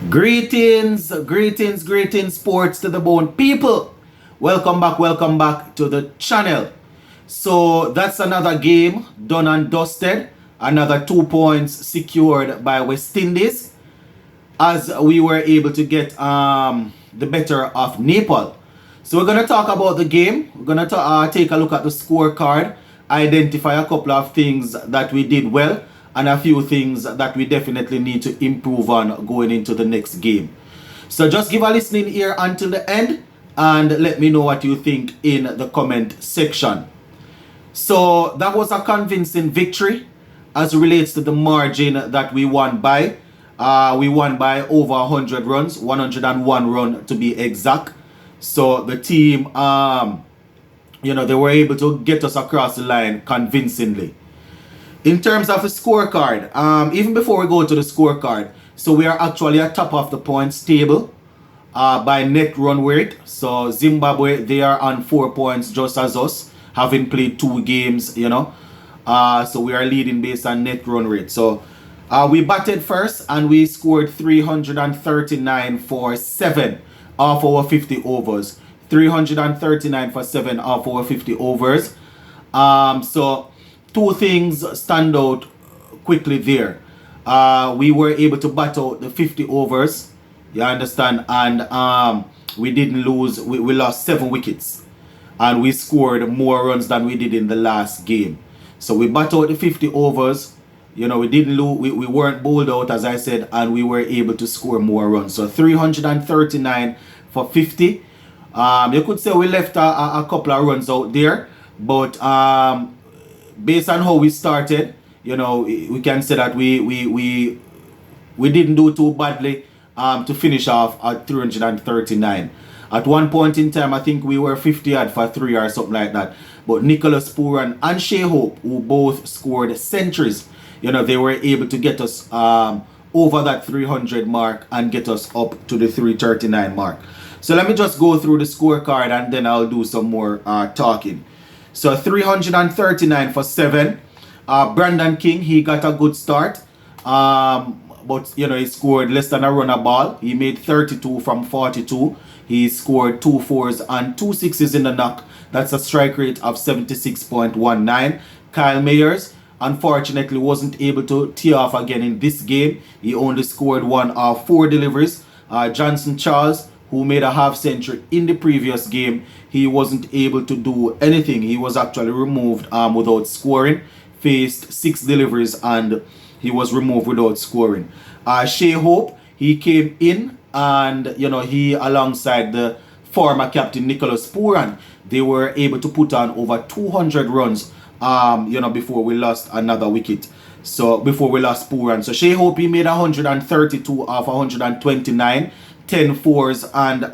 Greetings, greetings, greetings, sports to the bone people. Welcome back to the channel. So that's another game done and dusted. Another 2 points secured by West Indies as we were able to get the better of Nepal. So we're going to talk about the game. We're going to take a look at the scorecard, identify a couple of things that we did well, and a few things that we definitely need to improve on going into the next game. So just give a listening ear until the end and let me know what you think in the comment section. So that was a convincing victory as relates to the margin that we won by. We won by over 100 runs, 101 run to be exact. So the team, they were able to get us across the line convincingly. In terms of the scorecard, even before we go to the scorecard, so we are actually at top of the points table by net run rate. So Zimbabwe, they are on 4 points just as us, having played 2 games, so we are leading based on net run rate. So we batted first and we scored 339 for 7 off our 50 overs. 339 for 7 off our 50 overs. So 2 things stand out quickly there. We were able to bat out the 50 overs, you understand, and we didn't lose. We lost 7 wickets, and we scored more runs than we did in the last game. So we bat out the 50 overs. We didn't lose. We weren't bowled out, as I said, and we were able to score more runs. So 339 for 50. You could say we left a couple of runs out there, but based on how we started, we can say that we didn't do too badly to finish off at 339. At one point in time, I think we were 50 odd for 3 or something like that. But Nicholas Pooran and Shea Hope, who both scored centuries, they were able to get us over that 300 mark and get us up to the 339 mark. So let me just go through the scorecard and then I'll do some more talking. So 339 for 7. Brandon King, he got a good start. But he scored less than a run a ball. He made 32 from 42. He scored 2 fours and 2 sixes in the knock. That's a strike rate of 76.19. Kyle Mayers, unfortunately, wasn't able to tee off again in this game. He only scored 1 of 4 deliveries. Johnson Charles, who made a half century in the previous game, he wasn't able to do anything. He was actually removed without scoring. Faced 6 deliveries and he was removed without scoring. Shea Hope, he came in and he, alongside the former captain Nicholas Pooran, they were able to put on over 200 runs before we lost another wicket. So before we lost Pooran. So Shea Hope, he made 132 off 129, 10 fours and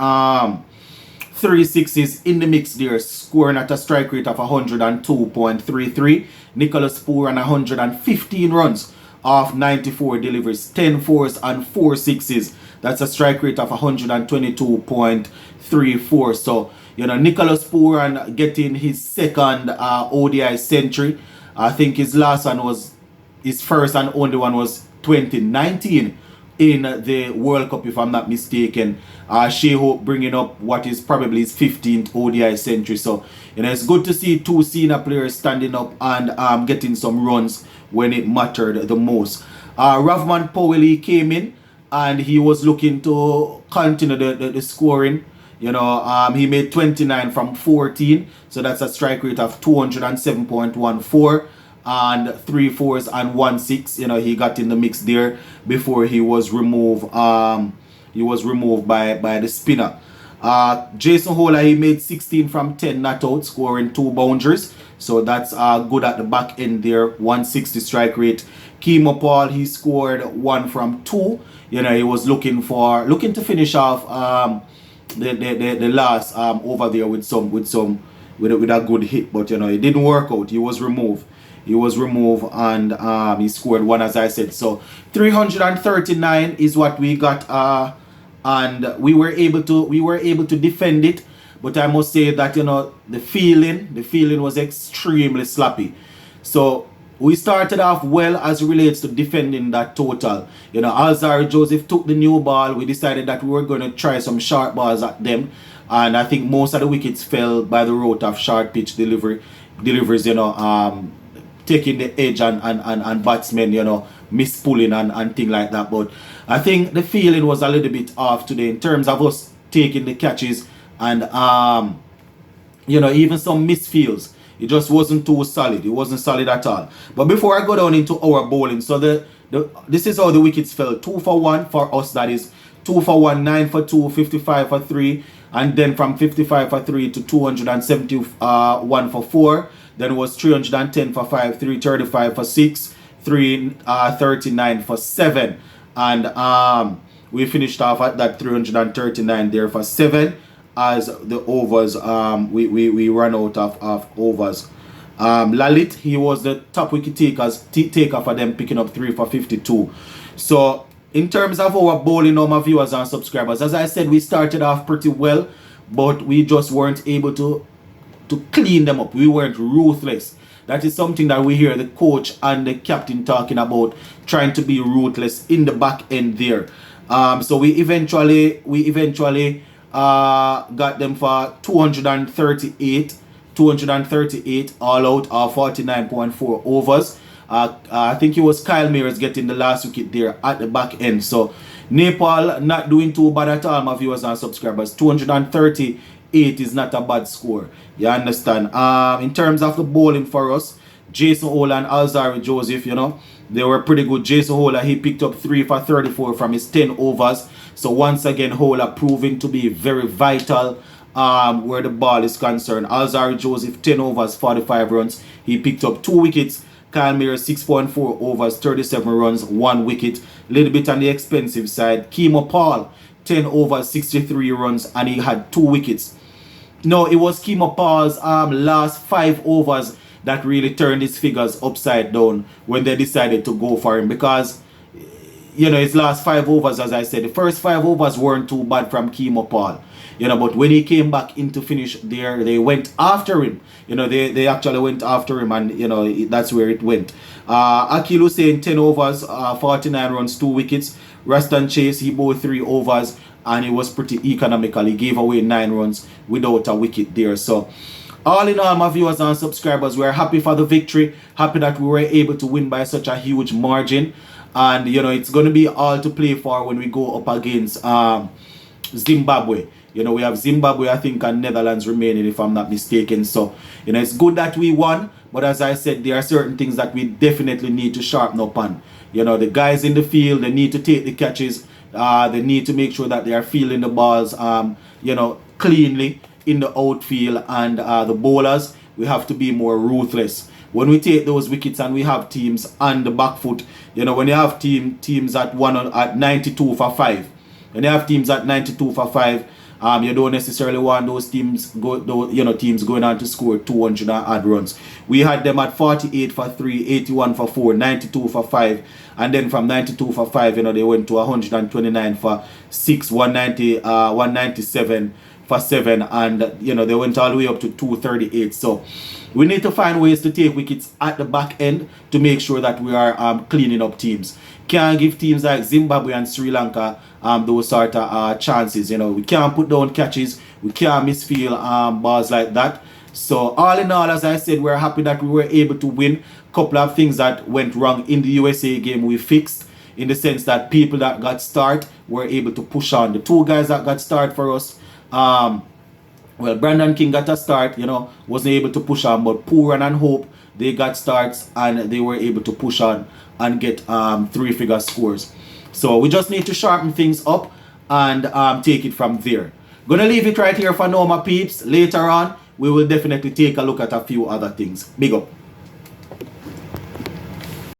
3 sixes in the mix there, scoring at a strike rate of 102.33. Nicholas Pooran 115 runs off 94 deliveries, 10 fours and 4 sixes. That's a strike rate of 122.34. So, Nicholas Pooran getting his second ODI century. I think his last one was, his first and only one was 2019 in the World Cup, if I'm not mistaken. Shea Hope bringing up what is probably his 15th ODI century. So, it's good to see 2 senior players standing up and getting some runs when it mattered the most. Ravman Powell came in and he was looking to continue the scoring. He made 29 from 14. So that's a strike rate of 207.14. And 3 fours and 1 6. He got in the mix there before he was removed. He was removed by the spinner. Jason Hola, he made 16 from 10 not out, scoring 2 boundaries. So that's good at the back end there. 160 strike rate. Kemo Paul, he scored 1 from 2. He was looking to finish off the last over there with a good hit, but it didn't work out. He was removed and he scored 1, as I said. So 339 is what we got, and we were able to defend it. But I must say that the feeling was extremely sloppy. So we started off well as it relates to defending that total. You know, Alzari Joseph took the new ball. We decided that we were going to try some short balls at them. And I think most of the wickets fell by the route of short pitch deliveries, you know, taking the edge and batsmen, you know, miss pulling and thing like that. But I think the feeling was a little bit off today in terms of us taking the catches and, you know, even some misfields. It just wasn't too solid. It wasn't solid at all. But before I go down into our bowling, so this is how the wickets fell. 2 for 1 for us, that is 2 for 1, 9 for 2, 55 for 3. And then from 55 for 3 to 271 for 4. Then it was 310 for 5, 335 for 6, 339 for 7. And we finished off at that 339 there for 7. As the overs, we ran out of overs. Lalit, he was the top wicket taker for them, picking up 3 for 52. So in terms of our bowling, my viewers and subscribers, as I said, we started off pretty well, but we just weren't able to clean them up. We weren't ruthless. That is something that we hear the coach and the captain talking about, trying to be ruthless in the back end there. So we eventually got them for 238 all out of 49.4 overs. I think it was Kyle Mears getting the last wicket there at the back end. So Nepal not doing too bad at all, my viewers and subscribers. 238 is not a bad score. You understand? In terms of the bowling for us, Jason Ola and Alzari Joseph, you know, they were pretty good. Jason Ola, he picked up 3 for 34 from his 10 overs. So once again, Ola proving to be very vital where the ball is concerned. Alzari Joseph, 10 overs, 45 runs. He picked up 2 wickets. Kyle Mears, 6.4 overs, 37 runs, 1 wicket. A little bit on the expensive side. Kemo Paul, 10 overs, 63 runs, and he had 2 wickets. No, it was Kemo Paul's last 5 overs that really turned his figures upside down when they decided to go for him, because, you know, his last 5 overs, as I said, the first 5 overs weren't too bad from Kemo Paul, you know, but when he came back in to finish there, they went after him. You know, they actually went after him, and, you know, that's where it went. Akil Hussain, 10 overs, 49 runs, 2 wickets. Rastan Chase, he bowled 3 overs, and he was pretty economical. He gave away 9 runs without a wicket there. So all in all, my viewers and subscribers, we're happy for the victory. Happy that we were able to win by such a huge margin. And, you know, it's going to be all to play for when we go up against Zimbabwe. You know, we have Zimbabwe, I think, and Netherlands remaining, if I'm not mistaken. So, you know, it's good that we won. But as I said, there are certain things that we definitely need to sharpen up on. You know, the guys in the field, they need to take the catches. They need to make sure that they are fielding the balls, you know, cleanly in the outfield. And the bowlers, we have to be more ruthless. When we take those wickets and we have teams on the back foot, you know, when you have teams at 92 for 5, when you have teams at 92 for 5, you don't necessarily want those teams teams going on to score 200 odd runs. We had them at 48 for 3, 81 for 4, 92 for 5, and then from 92 for 5, you know, they went to 129 for 6, 197 for 7, and, you know, they went all the way up to 238. So we need to find ways to take wickets at the back end to make sure that we are cleaning up teams. Can't give teams like Zimbabwe and Sri Lanka those sort of chances. You know, we can't put down catches. We can't misfield balls like that. So all in all, as I said, we're happy that we were able to win. Couple of things that went wrong in the USA game we fixed, in the sense that people that got start were able to push on. The 2 guys that got start for us, well, Brandon King got a start, you know, wasn't able to push on, but Pooran and Hope, they got starts and they were able to push on and get 3-figure scores. So we just need to sharpen things up and take it from there. Gonna leave it right here for now, my peeps. Later on, we will definitely take a look at a few other things. Big up.